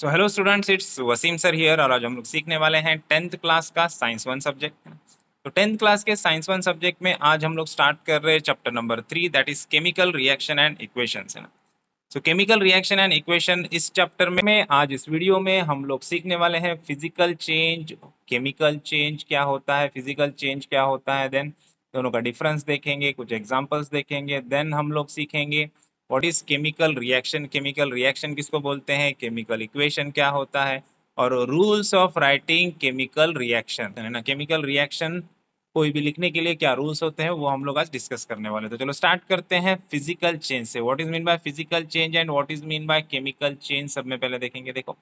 So hello students, it's Waseem sir here. और आज हम लोग सीखने वाले हैं 10th क्लास का साइंस वन सब्जेक्ट। तो 10th क्लास के साइंस वन सब्जेक्ट में आज हम लोग स्टार्ट कर रहे हैं chapter number 3, that is chemical reaction and equations, है ना। सो केमिकल रिएक्शन एंड इक्वेशन इस चैप्टर में आज इस वीडियो में हम लोग सीखने वाले हैं फिजिकल चेंज, केमिकल चेंज क्या होता है, फिजिकल चेंज क्या होता है, देन दोनों का डिफरेंस देखेंगे, कुछ एग्जांपल्स देखेंगे, देन हम लोग सीखेंगे what is chemical reaction, chemical reaction किसको बोलते हैं, केमिकल इक्वेशन क्या होता है, और rules of writing chemical reaction, है ना। केमिकल रिएक्शन कोई भी लिखने के लिए क्या रूल्स होते हैं वो हम लोग आज डिस्कस करने वाले। तो चलो स्टार्ट करते हैं फिजिकल चेंज से। What is mean by physical change and what is mean by chemical change, सब में पहले देखेंगे। देखो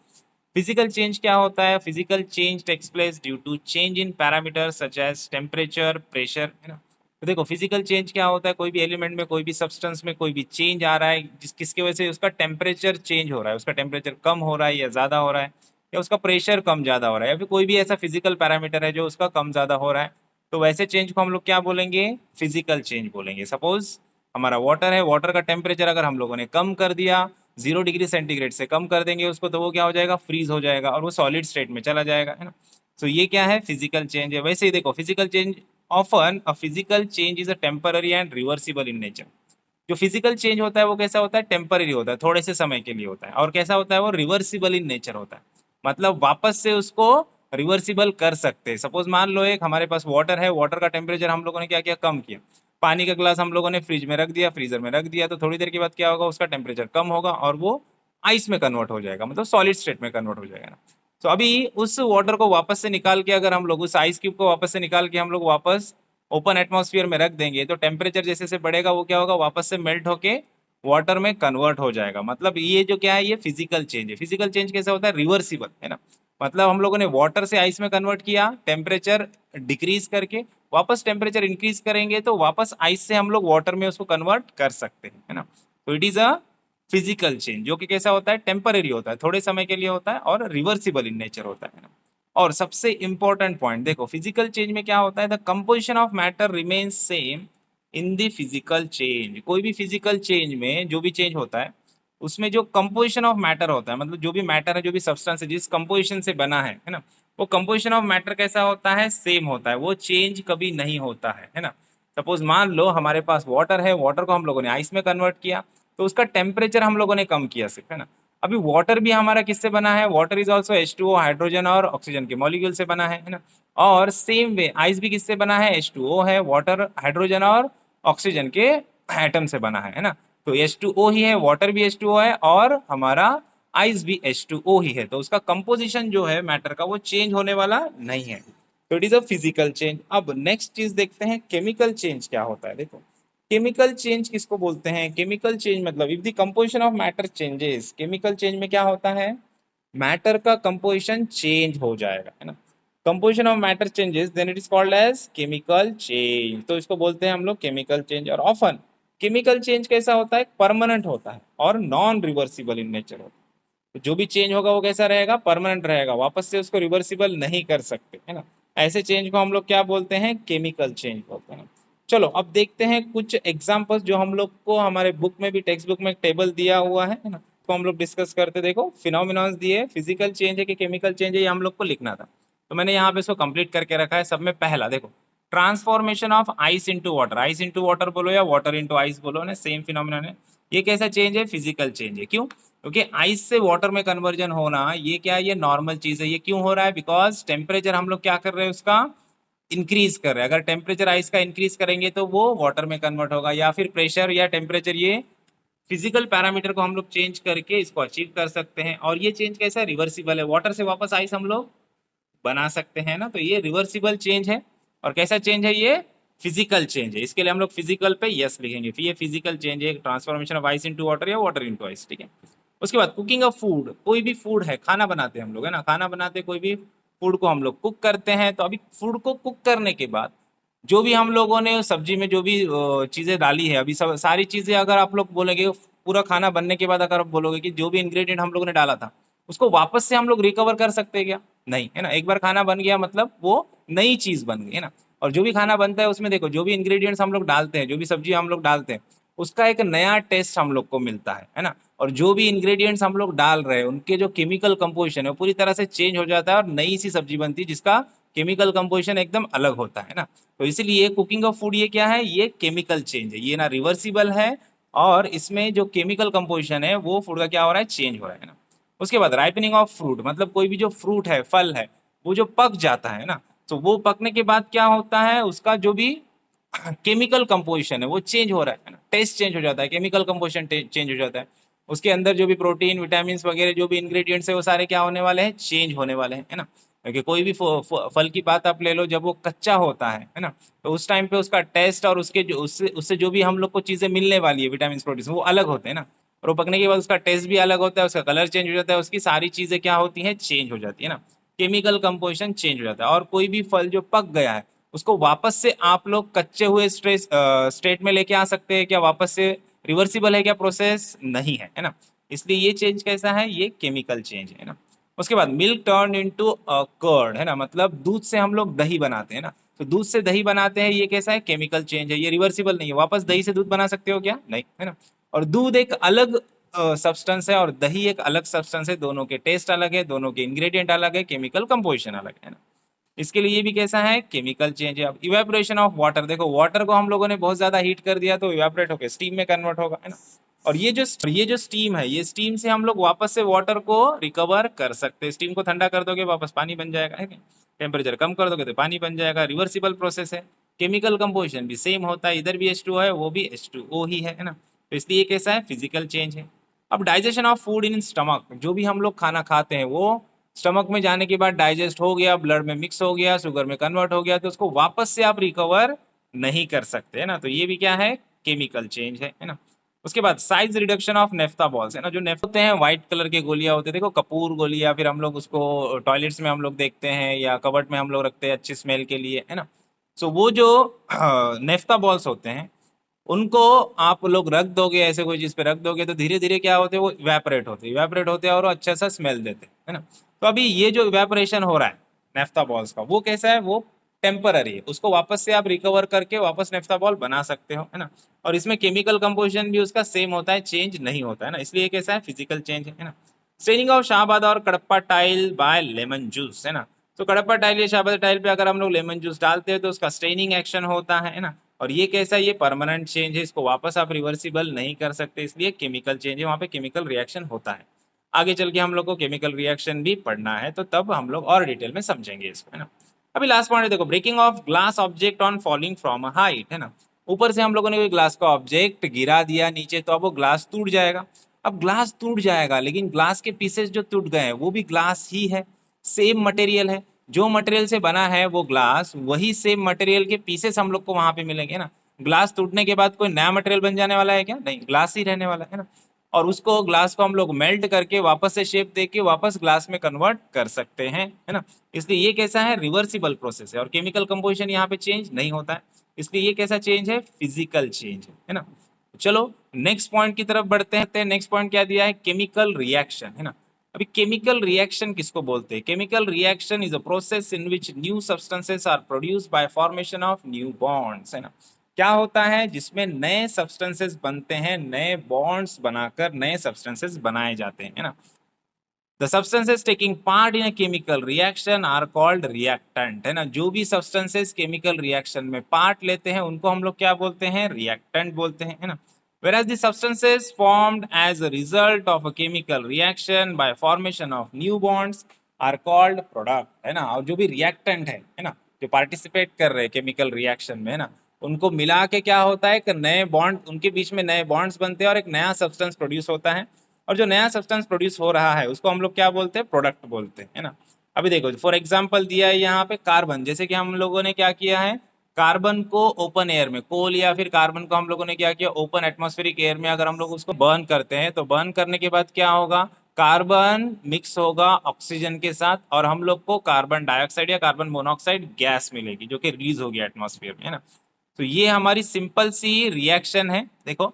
फिजिकल चेंज क्या होता है। Physical change takes place due to change in parameter such as temperature, pressure, है ना। तो देखो फिजिकल चेंज क्या होता है, कोई भी एलिमेंट में, कोई भी सब्सटेंस में कोई भी चेंज आ रहा है किसकी वजह से, उसका टेम्परेचर चेंज हो रहा है, उसका टेम्परेचर कम हो रहा है या ज्यादा हो रहा है, या उसका प्रेशर कम ज्यादा हो रहा है, या फिर कोई भी ऐसा फिजिकल पैरामीटर है जो उसका कम ज्यादा हो रहा है, तो वैसे चेंज को हम लोग क्या बोलेंगे, फिजिकल चेंज बोलेंगे। सपोज हमारा वाटर है, वाटर का टेम्परेचर अगर हम लोगों ने कम कर दिया, 0 डिग्री सेंटीग्रेड से कम कर देंगे उसको, तो वो क्या हो जाएगा, फ्रीज हो जाएगा और वो सॉलिड स्टेट में चला जाएगा, है ना। तो ये क्या है, फिजिकल चेंज है। वैसे ही देखो physical change, often a physical change is a temporary and reversible in nature. जो फिजिकल चेंज होता है वो कैसा होता है, टेम्पररी होता है, थोड़े से समय के लिए होता है। और कैसा होता है, वो रिवर्सिबल इन नेचर होता है, मतलब वापस से उसको रिवर्सिबल कर सकते हैं। सपोज मान लो एक हमारे पास वाटर है, वाटर का टेम्परेचर हम लोगों ने क्या किया, कम किया। पानी का ग्लास हम लोगों ने फ्रिज में रख दिया, फ्रीजर में रख दिया, तो थोड़ी देर के बाद क्या होगा, उसका टेम्परेचर कम होगा और वो आइस में कन्वर्ट हो जाएगा, मतलब सॉलिड स्टेट में कन्वर्ट हो जाएगा ना। तो अभी उस वाटर को वापस से निकाल के, अगर हम लोग उस आइस क्यूब को वापस से निकाल के हम लोग वापस ओपन एटमॉस्फेयर में रख देंगे, तो टेम्परेचर जैसे जैसे बढ़ेगा वो क्या होगा, वापस से मेल्ट होके वाटर में कन्वर्ट हो जाएगा। मतलब ये जो क्या है, ये फिजिकल चेंज है। फिजिकल चेंज कैसा होता है, रिवर्सिबल, है ना। मतलब हम लोगों ने वाटर से आइस में कन्वर्ट किया, टेम्परेचर डिक्रीज करके, वापस टेम्परेचर इंक्रीज करेंगे तो वापस आइस से हम लोग वाटर में उसको कन्वर्ट कर सकते हैं, है ना। तो it is a physical change, जो कि कैसा होता है, टेम्पररी होता है, थोड़े समय के लिए होता है और रिवर्सिबल इन नेचर होता है ना। और सबसे इंपॉर्टेंट पॉइंट देखो, फिजिकल चेंज में क्या होता है, the composition of matter remains same in the physical change. कोई भी फिजिकल चेंज में जो भी चेंज होता है, उसमें जो कंपोजिशन ऑफ मैटर होता है, मतलब जो भी मैटर है, जो भी सब्सटेंस है, जिस कंपोजिशन से बना है ना, वो कंपोजिशन ऑफ मैटर कैसा होता है, सेम होता है, वो चेंज कभी नहीं होता है ना। सपोज मान लो हमारे पास वाटर है, वाटर को हम लोगों ने आइस में कन्वर्ट किया, तो उसका टेम्परेचर हम लोगों ने कम किया सिर्फ, है ना। अभी वाटर भी हमारा किससे बना है, water is also H2O, hydrogen और ऑक्सीजन के मॉलिक्यूल से बना है ना। और सेम वे आइस भी किससे बना है, H2O है, वाटर, हाइड्रोजन और ऑक्सीजन के एटम से बना है ना। तो H2O ही है, वाटर भी H2O है और हमारा आइस भी H2O ही है, तो उसका कंपोजिशन जो है मैटर का, वो चेंज होने वाला नहीं है। तो it is a physical change. अब नेक्स्ट चीज देखते हैं, केमिकल चेंज क्या होता है। देखो केमिकल चेंज किसको बोलते हैं, केमिकल चेंज मतलब if the composition of matter changes. Chemical change में क्या होता है, मैटर का कंपोजिशन चेंज हो जाएगा, है ना। Composition of matter changes, then it is called as chemical change. तो इसको बोलते हैं हम लोग केमिकल चेंज। और ऑफन केमिकल चेंज कैसा होता है, परमानेंट होता है और नॉन रिवर्सिबल इन नेचर होता है। तो जो भी चेंज होगा वो कैसा रहेगा, परमानेंट रहेगा, वापस से उसको रिवर्सिबल नहीं कर सकते, है ना। ऐसे चेंज को हम लोग क्या बोलते हैं, केमिकल चेंज बोलते हैं। चलो अब देखते हैं कुछ एग्जांपल्स जो हम लोग को हमारे बुक में भी, टेक्स्ट बुक में एक टेबल दिया हुआ है ना, तो हम लोग डिस्कस करते। देखो फिनोमिनॉन्स दिए, फिजिकल चेंज है कि केमिकल चेंज है, ये हम लोग को लिखना था। तो मैंने यहाँ पे इसको कंप्लीट करके रखा है। सब में पहला देखो, transformation of ice into water. Ice into water बोलो या वाटर इंटू आइस बोलो ना, सेम फिनोमिनन है। ये कैसा चेंज है, फिजिकल चेंज है। क्यों, क्योंकि आइस से वाटर में कन्वर्जन होना, ये क्या है, ये नॉर्मल चीज है। ये क्यों हो रहा है, बिकॉज टेम्परेचर हम लोग क्या कर रहे हैं, उसका इंक्रीज कर रहे हैं। अगर टेम्परेचर आइस का इंक्रीज करेंगे तो वो वाटर में कन्वर्ट होगा, या फिर प्रेशर या टेम्परेचर, ये फिजिकल पैरामीटर को हम लोग चेंज करके इसको अचीव कर सकते हैं। और ये चेंज कैसा है, रिवर्सिबल है, वाटर से वापस आइस हम लोग बना सकते हैं ना। तो ये रिवर्सिबल चेंज है। और कैसा चेंज है, ये फिजिकल चेंज है। इसके लिए हम लोग फिजिकल पे यस लिखेंगे, फिर ये फिजिकल चेंज है, transformation of ice into water या वाटर इनटू आइस, ठीक है। उसके बाद कुकिंग ऑफ फूड, कोई भी फूड है, खाना बनाते हैं हम लोग, है ना, खाना बनाते कोई भी फूड को हम लोग कुक करते हैं। तो अभी फूड को कुक करने के बाद जो भी हम लोगों ने सब्जी में जो भी चीजें डाली है, अभी सब सारी चीजें अगर आप लोग बोलेंगे, पूरा खाना बनने के बाद अगर आप बोलोगे कि जो भी इंग्रेडिएंट हम लोगों ने डाला था, उसको वापस से हम लोग रिकवर कर सकते हैं क्या, नहीं, है ना। एक बार खाना बन गया मतलब वो नई चीज बन गई, है ना। और जो भी खाना बनता है उसमें देखो, जो भी इंग्रेडिएंट्स हम लोग डालते हैं, जो भी सब्जी हम लोग डालते हैं, उसका एक नया टेस्ट हम लोग को मिलता है ना। और जो भी इंग्रेडिएंट्स हम लोग डाल रहे हैं उनके जो केमिकल कंपोजिशन है वो पूरी तरह से चेंज हो जाता है और नई सी सब्जी बनती है जिसका केमिकल कंपोजिशन एकदम अलग होता है ना। तो इसलिए कुकिंग ऑफ फूड ये क्या है, ये केमिकल चेंज है, ये ना रिवर्सिबल है और इसमें जो केमिकल कंपोजिशन है वो फूड का क्या हो रहा है, चेंज हो रहा है ना। उसके बाद राइपनिंग ऑफ फ्रूट, मतलब कोई भी जो फ्रूट है, फल है, वो जो पक जाता है ना, तो वो पकने के बाद क्या होता है, उसका जो भी केमिकल कंपोजिशन है वो चेंज हो रहा है ना, टेस्ट चेंज हो जाता है, केमिकल कंपोजिशन चेंज हो जाता है। उसके अंदर जो भी प्रोटीन, विटामिन वगैरह जो भी इंग्रेडिएंट्स है वो सारे क्या होने वाले हैं, चेंज होने वाले हैं, है ना। क्योंकि कोई भी फल की बात आप ले लो, जब वो कच्चा होता है ना, तो उस टाइम पे उसका टेस्ट और उसके जो उससे उससे जो भी हम लोग को चीजें मिलने वाली है, विटामिन प्रोटीन, वो अलग होते हैं ना। और वो पकने के बाद उसका टेस्ट भी अलग होता है, उसका कलर चेंज हो जाता है, उसकी सारी चीजें क्या होती हैं, चेंज हो जाती है ना, केमिकल कंपोजिशन चेंज हो जाता है। और कोई भी फल जो पक गया है उसको वापस से आप लोग कच्चे हुए स्टेट में लेके आ सकते हैं क्या, वापस से रिवर्सिबल है क्या प्रोसेस, नहीं है, है ना। इसलिए ये चेंज कैसा है, ये केमिकल चेंज है ना। उसके बाद मिल्क टर्न इनटू कर्ड, है ना, मतलब दूध से हम लोग दही बनाते हैं ना, तो दूध से दही बनाते हैं, ये कैसा है, केमिकल चेंज है, ये रिवर्सिबल नहीं है, वापस दही से दूध बना सकते हो क्या, नहीं, है ना। और दूध एक अलग सब्सटेंस है और दही एक अलग सब्सटेंस है, दोनों के टेस्ट अलग है, दोनों के इंग्रेडिएंट अलग है, केमिकल कंपोजिशन अलग है ना। इसके लिए ये भी कैसा है, केमिकल चेंज है। अब इवेपोरेशन ऑफ वाटर, देखो वाटर को हम लोगों ने बहुत ज्यादा हीट कर दिया तो इवेपोरेट होकर स्टीम में कन्वर्ट होगा, है ना। और ये जो स्टीम है, ये स्टीम से हम लोग वापस से वाटर को रिकवर कर सकते हैं। स्टीम को ठंडा कर दोगे वापस पानी बन जाएगा, है क्या, टेम्परेचर कम कर दोगे तो पानी बन जाएगा, रिवर्सिबल प्रोसेस है। केमिकल कंपोजिशन भी सेम होता है, इधर भी H2O है, वो भी H2O ही है ना। तो इसलिए कैसा है, फिजिकल चेंज है। अब digestion of food in stomach, जो भी हम लोग खाना खाते हैं वो स्टमक में जाने के बाद डाइजेस्ट हो गया, ब्लड में मिक्स हो गया, शुगर में कन्वर्ट हो गया, तो उसको वापस से आप रिकवर नहीं कर सकते, है ना। तो ये भी क्या है, केमिकल चेंज है ना। उसके बाद size reduction of naphtha balls, है ना, जो नेफ्ता होते हैं व्हाइट कलर के गोलियां होते हैं, देखो कपूर गोली, या फिर हम लोग उसको टॉयलेट्स में हम लोग देखते हैं या कबर्ड में हम लोग रखते हैं अच्छी स्मेल के लिए, है ना। सो वो जो नेफ्ता बॉल्स होते हैं उनको आप लोग रख दोगे, ऐसे कोई चीज पे रख दोगे तो धीरे धीरे क्या होते हैं, वो इवेपोरेट होते हैं और वो अच्छा सा स्मेल देते हैं, है ना। तो अभी ये जो इवेपोरेशन हो रहा है नेफ्ता बॉल्स का, वो कैसा है, वो टेम्पररी है, उसको वापस से आप रिकवर करके वापस नेफ्ता बॉल बना सकते हो, है ना। और इसमें केमिकल कंपोजिशन भी उसका सेम होता है, चेंज नहीं होता है ना, इसलिए कैसा है, फिजिकल चेंज है ना। स्टेनिंग ऑफ शाहबाद और Kadapa tile by lemon juice, है ना। तो कडप्पा टाइल या शाहबाद टाइल पे अगर हम लोग लेमन जूस डालते हैं तो उसका स्टेनिंग एक्शन होता है ना। और ये कैसा, ये परमानेंट चेंज है, इसको वापस आप रिवर्सिबल नहीं कर सकते, इसलिए केमिकल चेंज है, वहां पे केमिकल रिएक्शन होता है। आगे चल के हम लोग को केमिकल रिएक्शन भी पढ़ना है, तो तब हम लोग और डिटेल में समझेंगे इसको, है ना। अभी लास्ट पॉइंट देखो, breaking of glass object on falling from a height, है ना। ऊपर से हम लोगों ने कोई ग्लास का ऑब्जेक्ट गिरा दिया नीचे, तो अब वो ग्लास टूट जाएगा। अब ग्लास टूट जाएगा लेकिन ग्लास के पीसेस जो टूट गए हैं वो भी ग्लास ही है, सेम मटेरियल है, जो मटेरियल से बना है वो ग्लास, वही सेम मटेरियल के पीसेस हम लोग को वहां पे मिलेंगे ना। ग्लास टूटने के बाद कोई नया मटेरियल बन जाने वाला है क्या, नहीं, ग्लास ही रहने वाला है ना। और उसको ग्लास को हम लोग मेल्ट करके वापस से शेप दे के वापस ग्लास में कन्वर्ट कर सकते हैं, है ना। इसलिए ये कैसा है, रिवर्सिबल प्रोसेस है और केमिकल कंपोजिशन यहाँ पे चेंज नहीं होता है, इसलिए ये कैसा चेंज है, फिजिकल चेंज है ना। चलो नेक्स्ट पॉइंट की तरफ बढ़ते हैं। नेक्स्ट पॉइंट क्या दिया है, केमिकल रिएक्शन, है ना। अभी केमिकल रिएक्शन किसको बोलते हैं, chemical reaction is a process in which new substances are produced by formation of new bonds, है ना। क्या होता है, जिसमें नए सब्सटेंसेस बनते हैं, नए बॉन्ड्स बनाकर नए सब्सटेंसेस बनाए जाते हैं, है ना। The substances taking part in a chemical reaction are called reactant, है ना। जो भी सब्सटेंसेस केमिकल रिएक्शन में पार्ट लेते हैं उनको हम लोग क्या बोलते हैं, रिएक्टेंट बोलते हैं, है ना। Whereas the substances formed as a result of a chemical reaction by formation of new bonds are called product, है ना। और जो भी रिएक्टेंट है ना, जो पार्टिसिपेट कर रहे हैं केमिकल रिएक्शन में, है ना, उनको मिला के क्या होता है, कि नए बॉन्ड, उनके बीच में नए बॉन्ड्स बनते हैं और एक नया सब्सटेंस प्रोड्यूस होता है। और जो नया सब्सटेंस प्रोड्यूस हो रहा है उसको हम लोग क्या बोलते हैं, प्रोडक्ट बोलते हैं, है ना। अभी देखो फॉर एग्जांपल दिया है यहाँ पे कार्बन, जैसे कि हम लोगों ने क्या किया है, कार्बन को ओपन एयर में, कोल या फिर कार्बन को हम लोगों ने क्या किया, ओपन एटमॉस्फेरिक एयर में अगर हम लोग उसको बर्न करते हैं तो बर्न करने के बाद क्या होगा, कार्बन मिक्स होगा ऑक्सीजन के साथ और हम लोग को कार्बन डाइऑक्साइड या कार्बन मोनोऑक्साइड गैस मिलेगी जो कि रिलीज होगी एटमॉस्फेयर में, है ना। तो ये हमारी सिंपल सी रिएक्शन है। देखो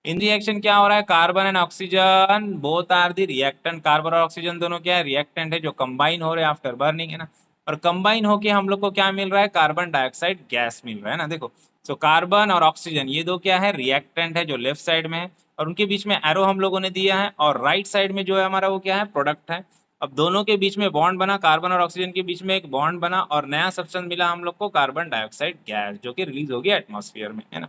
इन रिएक्शन क्या हो रहा है, carbon and oxygen both are the reactant, carbon और ऑक्सीजन दोनों क्या है, रिएक्टेंट है जो कंबाइन हो रहे हैं आफ्टर बर्निंग, है ना। और कंबाइन होके हम लोग को क्या मिल रहा है, कार्बन डाइऑक्साइड गैस मिल रहा है ना। देखो सो कार्बन और ऑक्सीजन ये दो क्या है, रिएक्टेंट है जो लेफ्ट साइड में है, और उनके बीच में एरो हम लोगों ने दिया है, और राइट साइड में जो है हमारा वो क्या है, प्रोडक्ट है। अब दोनों के बीच में बॉन्ड बना, कार्बन और ऑक्सीजन के बीच में एक बॉन्ड बना, और नया सब्सटेंस मिला हम लोग को, कार्बन डाइऑक्साइड गैस, जो कि रिलीज होगी एटमॉस्फेयर में, है ना।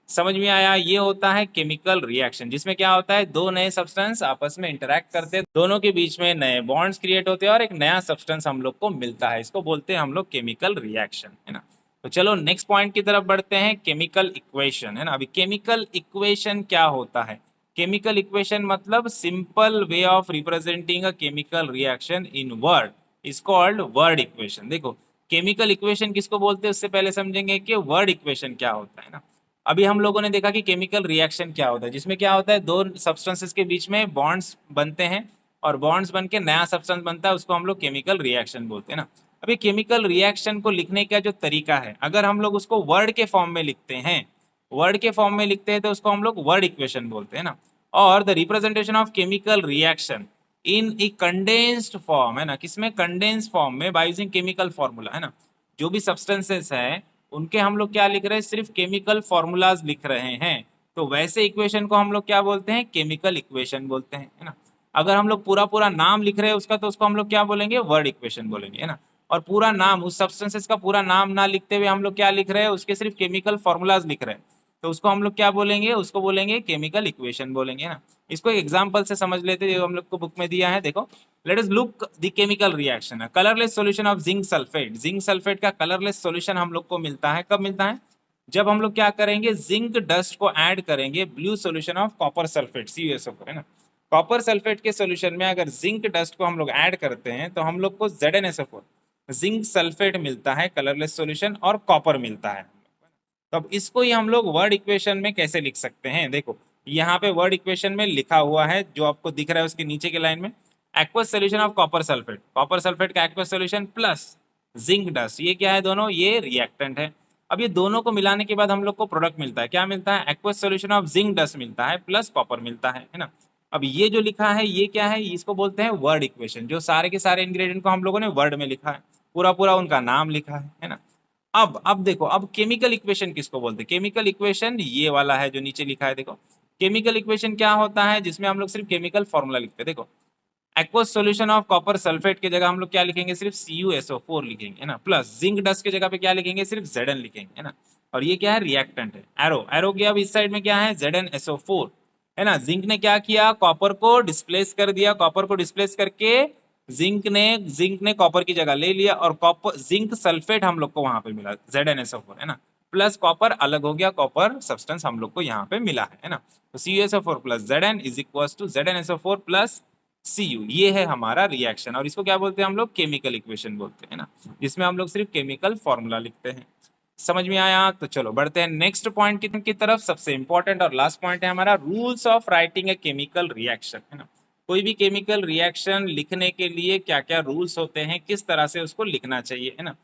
समझ में आया? ये होता है केमिकल रिएक्शन, जिसमें क्या होता है, दो नए सब्सटेंस आपस में इंटरेक्ट करते हैं, दोनों के बीच में नए बॉन्ड्स क्रिएट होते हैं और एक नया सब्सटेंस हम लोग को मिलता है। इसको बोलते हैं हम लोग केमिकल रिएक्शन, है ना। तो चलो नेक्स्ट पॉइंट की तरफ बढ़ते हैं, केमिकल इक्वेशन, है ना। अभी केमिकल इक्वेशन क्या होता है? केमिकल इक्वेशन मतलब simple way of representing a chemical reaction in word is called word equation. देखो, केमिकल इक्वेशन किसको बोलते हैं उससे पहले समझेंगे कि वर्ड इक्वेशन क्या होता है ना। अभी हम लोगों ने देखा कि केमिकल रिएक्शन क्या होता है, जिसमें क्या होता है, दो सब्सटेंसेस के बीच में बॉन्ड्स बनते हैं, और बॉन्ड्स बन के नया सब्सटेंस बनता है, उसको हम लोग केमिकल रिएक्शन बोलते हैं ना। अभी केमिकल रिएक्शन को लिखने का जो तरीका है, अगर हम लोग उसको वर्ड के फॉर्म में लिखते हैं, वर्ड के फॉर्म में लिखते हैं तो उसको हम लोग वर्ड इक्वेशन बोलते हैं ना। और the representation of chemical reaction in a condensed form, है ना, किसमें, कंडेंस्ड फॉर्म में, बाय यूजिंग केमिकल फॉर्मूला, है ना। जो भी सब्सटेंसेस है उनके हम लोग क्या लिख रहे हैं, सिर्फ केमिकल फॉर्मूलाज लिख रहे हैं, तो वैसे इक्वेशन को हम लोग क्या बोलते हैं, केमिकल इक्वेशन बोलते हैं, है ना। अगर हम लोग पूरा पूरा नाम लिख रहे हैं उसका, तो उसको हम लोग क्या बोलेंगे, वर्ड इक्वेशन बोलेंगे, है ना। और पूरा नाम, उस सब्सटेंसेस का पूरा नाम ना लिखते हुए हम लोग क्या लिख रहे हैं, उसके सिर्फ केमिकल फॉर्मूलाज लिख रहे हैं, तो उसको हम लोग क्या बोलेंगे, उसको बोलेंगे केमिकल इक्वेशन बोलेंगे, ना। इसको एक एग्जांपल से समझ लेते हैं, जो हम लोग को बुक में दिया है। देखो, let us look the chemical reaction, colourless solution of zinc sulphate. Zinc sulphate का कलरलेस सॉल्यूशन हम लोग को मिलता है, कब मिलता है, जब हम लोग क्या करेंगे, जिंक डस्ट को ऐड करेंगे blue solution of copper sulphate, CuSO4, है ना। कॉपर सल्फेट के सॉल्यूशन में अगर जिंक डस्ट को हम लोग ऐड करते हैं तो हम लोग को ZnSO4, जिंक सल्फेट मिलता है कलरलेस सॉल्यूशन, और कॉपर मिलता है। तो अब इसको ही हम लोग वर्ड इक्वेशन में कैसे लिख सकते हैं, देखो यहाँ पे वर्ड इक्वेशन में लिखा हुआ है, जो आपको दिख रहा है उसके नीचे के लाइन में, aqueous solution of copper sulphate का aqueous solution plus zinc dust, ये क्या है, दोनों ये रिएक्टेंट है। अब ये दोनों को मिलाने के बाद हम लोग को प्रोडक्ट मिलता है, क्या मिलता है, aqueous solution of zinc dust मिलता है प्लस कॉपर मिलता है ना। अब ये जो लिखा है ये क्या है, इसको बोलते हैं वर्ड इक्वेशन, जो सारे के सारे इंग्रेडिएंट को हम लोगों ने वर्ड में लिखा है, पूरा पूरा उनका नाम लिखा है ना। अब देखो, अब केमिकल इक्वेशन किसको बोलते हैं, केमिकल इक्वेशन ये वाला है जो नीचे लिखा है, देखो केमिकल इक्वेशन क्या होता है, जिसमें हम लोग सिर्फ केमिकल फॉर्मूला लिखते हैं। देखो, aqueous solution of copper sulphate की जगह हम लोग क्या लिखेंगे, सिर्फ CuSO4 लिखेंगे, है ना, प्लस जिंक डस्ट की जगह पे क्या लिखेंगे, सिर्फ Zn लिखेंगे, है ना। और ये क्या है, रिएक्टेंट है, एरो एरो की, अब इस साइड में क्या है, ZnSO4, है ना। जिंक ने क्या किया, कॉपर को डिस्प्लेस कर दिया, कॉपर को डिस्प्लेस करके जिंक ने कॉपर की जगह ले लिया, और कॉपर जिंक सल्फेट हम लोग को वहां पे मिला, ZnSO4, है ना, प्लस कॉपर अलग हो गया, कॉपर सब्सटेंस हम लोग को यहाँ पे मिला है ना। तो CuSO4 plus Zn is equal to ZnSO4 plus Cu, ये है हमारा रिएक्शन, और इसको क्या बोलते हैं हम लोग, केमिकल इक्वेशन बोलते हैं ना, जिसमें हम लोग सिर्फ केमिकल फॉर्मूला लिखते हैं। समझ में आया? तो चलो बढ़ते हैं नेक्स्ट पॉइंट की तरफ। सबसे इंपॉर्टेंट और लास्ट पॉइंट है हमारा, rules of writing a chemical reaction, है ना। कोई भी केमिकल रिएक्शन लिखने के लिए क्या क्या रूल्स होते हैं, किस तरह से उसको लिखना चाहिए, है ना।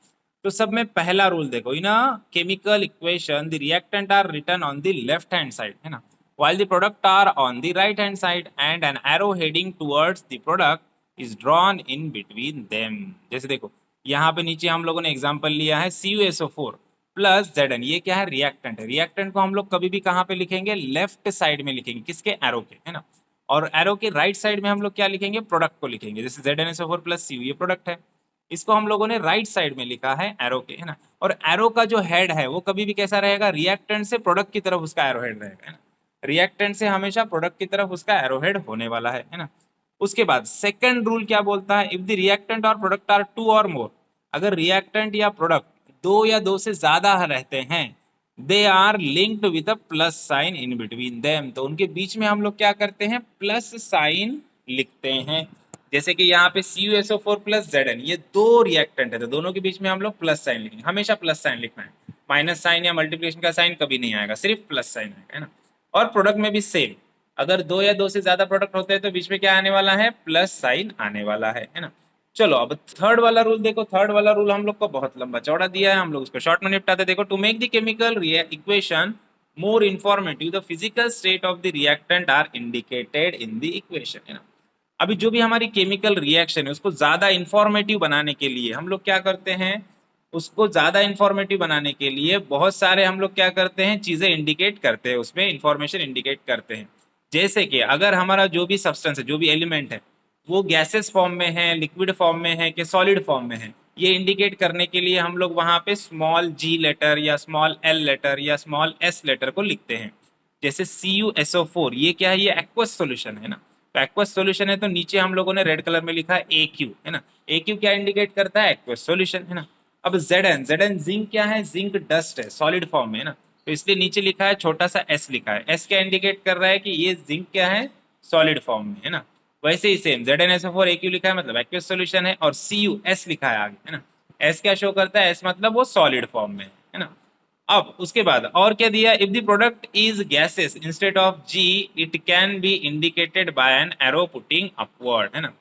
तो सब में पहला रूल देखो, in a chemical equation the reactant are written on the left hand side, है ना, while the product are on the right hand side and an arrow heading towards the product is drawn in between them। जैसे देखो यहाँ पे नीचे हम लोगों ने एग्जांपल लिया है CuSO4 प्लस Zn, ये क्या है, रिएक्टेंट है। रिएक्टेंट को हम लोग कभी भी कहाँ पे लिखेंगे, लेफ्ट साइड में लिखेंगे, किसके, एरो के, है ना। और एरो के राइट साइड में हम लोग क्या लिखेंगे, प्रोडक्ट को लिखेंगे, जैसे ZnSO4 प्लस Cu, ये प्रोडक्ट है, इसको हम लोगों ने राइट साइड में लिखा है एरो के, है ना। और एरो का जो हेड है वो कभी भी कैसा रहेगा, रिएक्टेंट से प्रोडक्ट की तरफ उसका एरो हेड रहेगा, है ना। रिएक्टेंट से हमेशा प्रोडक्ट की तरफ उसका एरोहेड होने वाला है ना। उसके बाद सेकंड रूल क्या बोलता है, इफ द रिएक्टेंट और प्रोडक्ट आर टू और मोर, अगर रिएक्टेंट या प्रोडक्ट दो या दो से ज्यादा रहते हैं, they are linked with a plus sign in between them, तो उनके बीच में हम लोग क्या करते हैं, प्लस साइन लिखते हैं। जैसे कि यहाँ पे CuSO4 प्लस Zn, ये दो रिएक्टेंट है, तो दोनों के बीच में हम लोग प्लस साइन लिखेंगे, हमेशा प्लस साइन लिखना है, माइनस साइन या मल्टीप्लिकेशन का साइन कभी नहीं आएगा, सिर्फ प्लस साइन आएगा, है ना। और प्रोडक्ट में भी सेम, अगर दो या दो से ज्यादा प्रोडक्ट होते हैं तो बीच में क्या आने वाला है, प्लस साइन आने वाला है ना। चलो अब थर्ड वाला रूल देखो, थर्ड वाला रूल हम लोग को बहुत लंबा चौड़ा दिया है, हम लोग उसको शॉर्ट में निपटाते हैं। देखो, to make the chemical equation more informative, the physical state of the reactant are indicated in the equation, है ना। अभी जो भी हमारी केमिकल रिएक्शन है उसको ज्यादा इंफॉर्मेटिव बनाने के लिए हम लोग क्या करते हैं, उसको ज्यादा इंफॉर्मेटिव बनाने के लिए बहुत सारे हम लोग क्या करते हैं, चीजें इंडिकेट करते हैं, उसमें इंफॉर्मेशन इंडिकेट करते हैं। जैसे कि अगर हमारा जो भी सब्सटेंस है, जो भी एलिमेंट है, वो गैसेस फॉर्म में है, लिक्विड फॉर्म में है कि सॉलिड फॉर्म में है, ये इंडिकेट करने के लिए हम लोग वहां पे स्मॉल जी लेटर या स्मॉल एल लेटर या स्मॉल एस लेटर को लिखते हैं। जैसे CuSO4, ये क्या है, ये एक्वस सॉल्यूशन है ना। तो एक्वस सॉल्यूशन है तो नीचे हम लोगों ने रेड कलर में लिखा है AQ, है ना। AQ क्या इंडिकेट करता है, एक्वस सॉल्यूशन, है ना। अब Zn जिंक क्या है, जिंक डस्ट है, सॉलिड फॉर्म में, है ना। तो इसलिए नीचे लिखा है छोटा सा S लिखा है। S क्या इंडिकेट कर रहा है कि ये जिंक क्या है, सॉलिड फॉर्म में, है ना। वैसे ही सेम ZnSO4 AQ लिखा है मतलब एक्वस सॉल्यूशन है, और CuS लिखा है आगे, है ना। S क्या शो करता है, S मतलब वो सॉलिड फॉर्म में है ना। अब उसके बाद और क्या दिया, if the product is gases instead of G, it can be indicated by an arrow putting upward, है ना।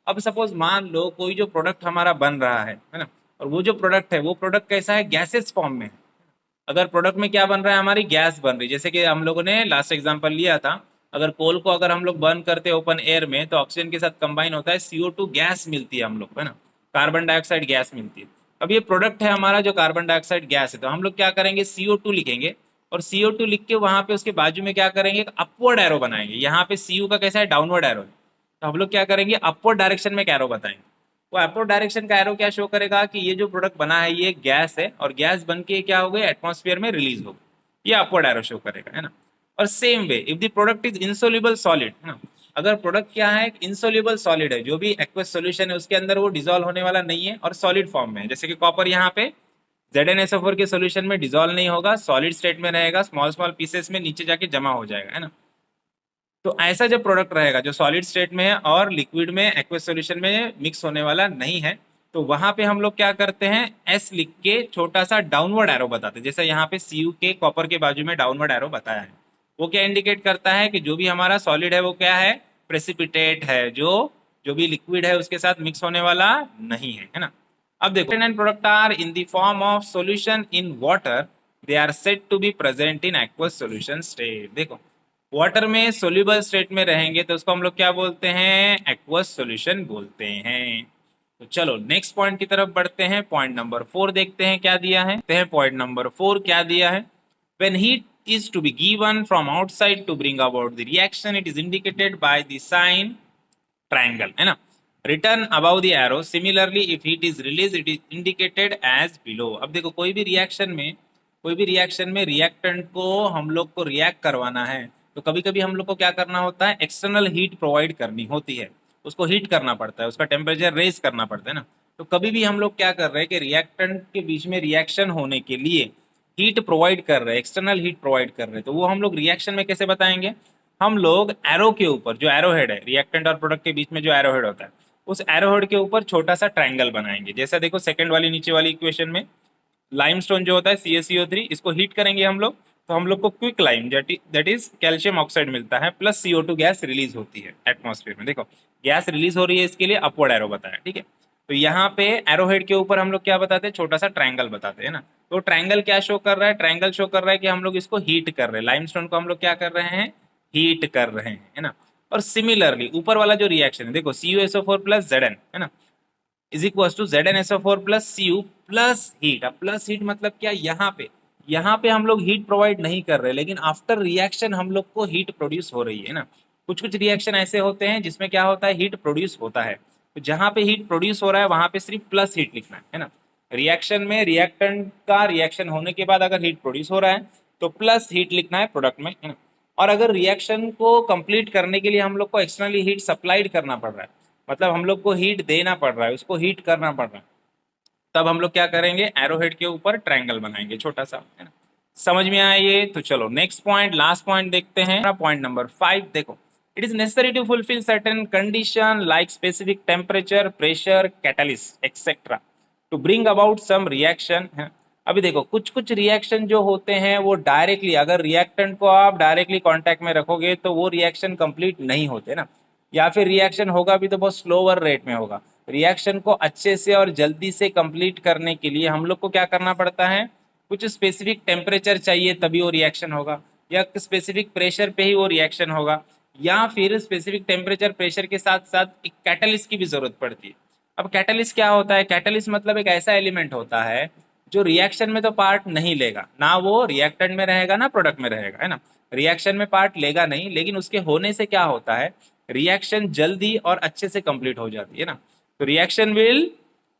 अब सपोज मान लो कोई जो प्रोडक्ट हमारा बन रहा है ना, और वो जो प्रोडक्ट है वो प्रोडक्ट कैसा है, गैसेस फॉर्म में है। अगर प्रोडक्ट में क्या बन रहा है, हमारी गैस बन रही है, जैसे कि हम लोगों ने लास्ट एग्जांपल लिया था, अगर कोल को अगर हम लोग बर्न करते हैं ओपन एयर में तो ऑक्सीजन के साथ कंबाइन होता है, CO2 गैस मिलती है हम लोग को, है ना, कार्बन डाइऑक्साइड गैस मिलती है। अब ये प्रोडक्ट है हमारा जो कार्बन डाइऑक्साइड गैस है, तो हम लोग क्या करेंगे, CO2 लिखेंगे, और CO2 लिख के वहां पे उसके बाजू में क्या करेंगे, एक अपवर्ड एरो बनाएंगे। यहाँ पे CU का कैसा है, डाउनवर्ड एरो है, तो हम लोग क्या करेंगे, अपवर्ड डायरेक्शन में एक एरो बताएंगे। वो अपवर्ड डायरेक्शन का एरो क्या शो करेगा कि ये जो प्रोडक्ट बना है ये गैस है, और गैस बन के क्या हो गई, एटमॉस्फेयर में रिलीज हो गई, ये अपवर्ड एरो शो करेगा, है ना। और same way if the product is insoluble solid, है ना, अगर प्रोडक्ट क्या है, इनसोल्यूबल सॉलिड है, जो भी एक्वस सॉल्यूशन है उसके अंदर वो डिसॉल्व होने वाला नहीं है और सॉलिड फॉर्म में है, जैसे कि कॉपर यहाँ पे ZnSO4 के सॉल्यूशन में डिसॉल्व नहीं होगा, सॉलिड स्टेट में रहेगा, स्मॉल स्मॉल पीसेस में नीचे जाके जमा हो जाएगा, है ना। तो ऐसा जो प्रोडक्ट रहेगा जो सॉलिड स्टेट में है और लिक्विड में एक्वस सॉल्यूशन में मिक्स होने वाला नहीं है, तो वहां पे हम लोग क्या करते हैं, एस लिख के छोटा सा डाउनवर्ड एरो बताते हैं, जैसे यहाँ पे CU के कॉपर के बाजू में डाउनवर्ड एरो बताया है। वो क्या इंडिकेट करता है कि जो भी हमारा सॉलिड है वो क्या है, प्रेसिपिटेट है, जो जो भी लिक्विड है उसके साथ मिक्स होने वाला नहीं है ना। अब देखो and product are in the form of solution in water, they are said to be present in aqueous solution state. देखो वाटर में सोल्यूबल स्टेट में रहेंगे तो उसको हम लोग क्या बोलते हैं, एक्वस सॉल्यूशन बोलते हैं। तो चलो नेक्स्ट पॉइंट की तरफ बढ़ते हैं, पॉइंट नंबर 4 देखते हैं क्या दिया है। पॉइंट नंबर 4 क्या दिया है, when heat is to be given from outside to bring about the reaction, it is indicated by the sign triangle, है ना, written above the arrow. Similarly if heat is released it is indicated as below. अब देखो कोई भी reaction में reactant को हम लोग को रिएक्ट करवाना है तो कभी कभी हम लोग को क्या करना होता है, एक्सटर्नल हीट प्रोवाइड करनी होती है, उसको हीट करना पड़ता है, उसका टेम्परेचर रेज करना पड़ता है ना। तो कभी भी हम लोग क्या कर रहे हैं कि रिएक्टेंट के बीच में रिएक्शन होने के लिए हीट प्रोवाइड कर रहे हैं, एक्सटर्नल हीट प्रोवाइड कर रहे हैं, तो वो हम लोग रिएक्शन में कैसे बताएंगे, हम लोग एरो के ऊपर जो एरो हेड है, रिएक्टेंट और प्रोडक्ट के बीच में जो एरो हेड होता है, उस एरो हेड के ऊपर छोटा सा ट्रायंगल बनाएंगे। जैसा देखो सेकंड वाली नीचे वाली इक्वेशन में लाइमस्टोन जो होता है CaCO3, इसको हीट करेंगे हम लोग तो हम लोग को quick lime that is calcium oxide मिलता है, प्लस CO2 गैस रिलीज होती है एटमॉस्फेयर में। देखो गैस रिलीज हो रही है, इसके लिए अपवर्ड एरो बताया, ठीक है। तो यहाँ पे एरो हेड के ऊपर हम लोग क्या बताते हैं, छोटा सा ट्रायंगल बताते हैं ना। तो ट्रायंगल क्या शो कर रहा है, ट्रायंगल शो कर रहा है कि हम लोग इसको हीट कर रहे हैं, लाइमस्टोन को हम लोग क्या कर रहे हैं, हीट कर रहे हैं, है ना। और सिमिलरली ऊपर वाला जो रिएक्शन है देखो CuSO4 प्लस Zn, है ना, is equal to ZnSO4 plus Cu plus heat. अब प्लस हीट मतलब क्या, यहाँ पे हम लोग हीट प्रोवाइड नहीं कर रहे, लेकिन आफ्टर रिएक्शन हम लोग को हीट प्रोड्यूस हो रही है ना। कुछ कुछ रिएक्शन ऐसे होते हैं जिसमें क्या होता है, हीट प्रोड्यूस होता है, तो जहाँ पे हीट प्रोड्यूस हो रहा है वहां पे सिर्फ प्लस हीट लिखना है ना। रिएक्शन में रिएक्टेंट का रिएक्शन होने के बाद अगर हीट प्रोड्यूस हो रहा है तो प्लस हीट लिखना है प्रोडक्ट में, है ना। और अगर रिएक्शन को कंप्लीट करने के लिए हम लोग को एक्सटर्नली हीट सप्लाइड करना पड़ रहा है, मतलब हम लोग को हीट देना पड़ रहा है, उसको हीट करना पड़ रहा है, तब हम लोग क्या करेंगे, एरो हेड के ऊपर ट्रायंगल बनाएंगे छोटा सा, है ना। समझ में आया ये। तो चलो नेक्स्ट पॉइंट, लास्ट पॉइंट देखते हैं, पॉइंट नंबर 5 देखो, it is necessary to fulfil certain condition like specific temperature, pressure, catalyst etcetera to bring about some reaction, है। अभी देखो कुछ कुछ रिएक्शन जो होते हैं वो डायरेक्टली, अगर रिएक्टेंट को आप डायरेक्टली कांटेक्ट में रखोगे तो वो रिएक्शन कंप्लीट नहीं होते ना, या फिर रिएक्शन होगा भी तो बहुत स्लोअर रेट में होगा। रिएक्शन को अच्छे से और जल्दी से कंप्लीट करने के लिए हम लोग को क्या करना पड़ता है, कुछ स्पेसिफिक टेम्परेचर चाहिए तभी वो रिएक्शन होगा, या स्पेसिफिक प्रेशर पे ही वो रिएक्शन होगा, या फिर स्पेसिफिक टेम्परेचर प्रेशर के साथ साथ एक कैटलिस्ट की भी जरूरत पड़ती है। अब कैटलिस्ट क्या होता है, कैटलिस्ट मतलब एक ऐसा एलिमेंट होता है जो रिएक्शन में तो पार्ट नहीं लेगा, ना वो रिएक्टेंट में रहेगा ना प्रोडक्ट में रहेगा, है ना। रिएक्शन में पार्ट लेगा नहीं, लेकिन उसके होने से क्या होता है, रिएक्शन जल्दी और अच्छे से कंप्लीट हो जाती है ना। तो reaction will,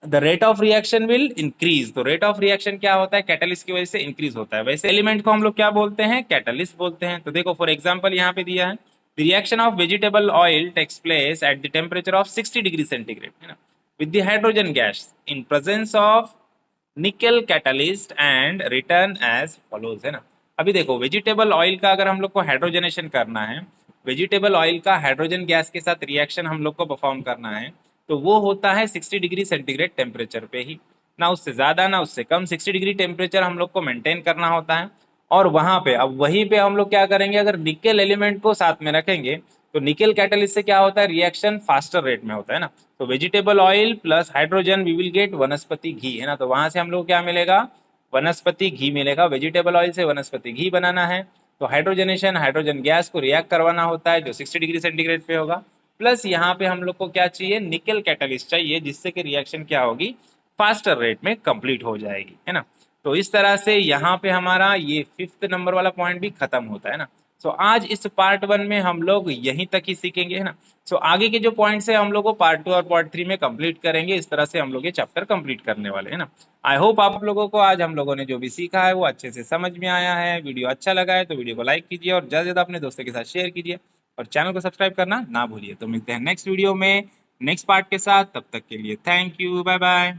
the rate of reaction will increase. तो रेट ऑफ रिएक्शन क्या होता है, कैटलिस्ट की वजह से इंक्रीज होता है। वैसे एलिमेंट को हम लोग क्या बोलते हैं, कैटलिस्ट बोलते हैं। तो देखो फॉर एग्जांपल यहाँ पे दिया है, the reaction of vegetable oil takes place at the temperature of 60 degree centigrade, है ना, with the hydrogen gas in presence of nickel catalyst and return as follows, है ना। अभी देखो वेजिटेबल ऑयल का अगर हम लोग को हाइड्रोजनेशन करना है, वेजिटेबल ऑयल का हाइड्रोजन गैस के साथ रिएक्शन हम लोग को परफॉर्म करना है, तो वो होता है 60 डिग्री सेंटीग्रेड टेम्परेचर पे ही, ना उससे ज़्यादा ना उससे कम। 60 डिग्री टेम्परेचर हम लोग को मेंटेन करना होता है। और वहाँ पे अब वहीं पे हम लोग क्या करेंगे, अगर निकेल एलिमेंट को साथ में रखेंगे तो निकेल कैटलिस्ट से क्या होता है, रिएक्शन फास्टर रेट में होता है ना। तो vegetable oil plus hydrogen we will get vanaspati ghee, है ना। तो वहां से हम लोग क्या मिलेगा, वनस्पति घी मिलेगा। वेजिटेबल ऑयल से वनस्पति घी बनाना है तो हाइड्रोजनेशन, हाइड्रोजन गैस को रिएक्ट करवाना होता है जो 60 डिग्री सेंटीग्रेड पे होगा। प्लस यहाँ पे हम लोग को क्या चाहिए, निकल कैटलिस्ट चाहिए, जिससे कि रिएक्शन क्या होगी, फास्टर रेट में कंप्लीट हो जाएगी, है ना। तो इस तरह से यहाँ पे हमारा ये 5th नंबर वाला पॉइंट भी खत्म होता है ना। सो आज इस पार्ट 1 में हम लोग यहीं तक ही सीखेंगे, है ना। सो आगे के जो पॉइंट्स है हम लोग को पार्ट 2 और पार्ट 3 में कंप्लीट करेंगे। इस तरह से हम लोग ये चैप्टर कंप्लीट करने वाले हैं ना। आई होप आप लोगों को आज हम लोगों ने जो भी सीखा है वो अच्छे से समझ में आया है। वीडियो अच्छा लगा है तो वीडियो को लाइक कीजिए और ज़्यादा से ज़्यादा अपने दोस्तों के साथ शेयर कीजिए और चैनल को सब्सक्राइब करना ना भूलिए। तो मिलते हैं नेक्स्ट वीडियो में नेक्स्ट पार्ट के साथ, तब तक के लिए थैंक यू, बाय बाय।